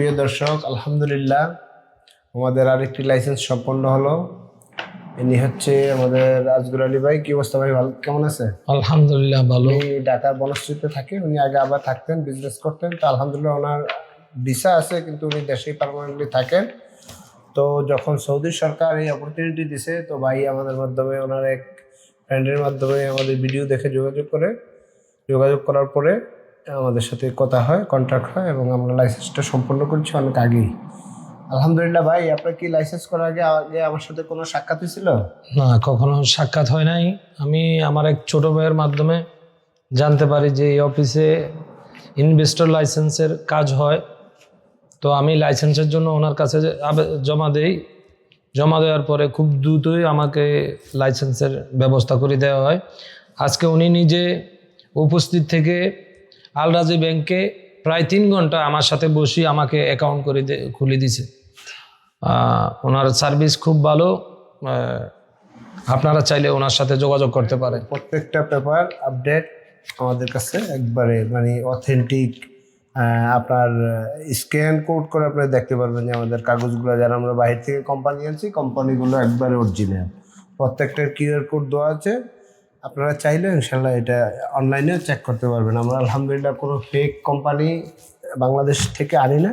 সুপ্রিয় দর্শক, আলহামদুলিল্লাহ আমাদের আরেকটি লাইসেন্স সম্পন্ন হলো। ইনি হচ্ছে আমাদের আজগর আলী ভাই। কি অবস্থা ভাই, ভালো কেমন আছে? আলহামদুলিল্লাহ ভালো। উনি ঢাকার বনশ্রীতে থাকে। উনি আগে আবার থাকতেন, বিজনেস করতেন। তো আলহামদুলিল্লাহ ওনার ভিসা আছে, কিন্তু উনি দেশেই পার্মানেন্টলি থাকেন। তো যখন সৌদি সরকার এই অপরচুনিটি দিছে, তো ভাই আমাদের মাধ্যমে, ওনার এক ফ্রেন্ডের মাধ্যমে আমাদের ভিডিও দেখে যোগাযোগ করার পরে আমাদের সাথে কথা হয়, কন্ট্যাক্ট হয়, এবং আমরা লাইসেন্সটা সম্পন্ন করেছি অনেক আগেই। আলহামদুলিল্লাহ। ভাই আপনার কি লাইসেন্স করার আগে আগে আমার সাথে কোনো সাক্ষাৎ হয়েছিল? না, কখনো সাক্ষাৎ হয় নাই। আমি আমার এক ছোট ভাইয়ের মাধ্যমে জানতে পারি যে এই অফিসে ইনভেস্টর লাইসেন্সের কাজ হয়। তো আমি লাইসেন্সের জন্য ওনার কাছে জমা দেই। জমা দেওয়ার পরে খুব দ্রুতই আমাকে লাইসেন্সের ব্যবস্থা করে দেওয়া হয়। আজকে উনি নিজে উপস্থিত থেকে আল রাজি ব্যাংকে প্রায় 3 ঘন্টা আমার সাথে বসি আমাকে অ্যাকাউন্ট করে খুলে দিছে। ওনার সার্ভিস খুব ভালো। আপনারা চাইলে ওনার সাথে যোগাযোগ করতে পারেন। প্রত্যেকটা পেপার আপডেট আমাদের কাছে একবারে মানে অথেন্টিক। আপনার স্ক্যান কোড করে আপনি দেখতে পারবেন যে আমাদের কাগজগুলো যারা আমরা বাইরে থেকে কোম্পানি আনছি, কোম্পানিগুলো একবারে অরিজিনাল। প্রত্যেকটার কিউআর কোড দেওয়া আছে। আপনারা চাইলে ইনশাল্লাহ এটা অনলাইনেও চেক করতে পারবেন। আমরা আলহামদুলিল্লাহ কোনো ফেক কোম্পানি বাংলাদেশ থেকে আনি না।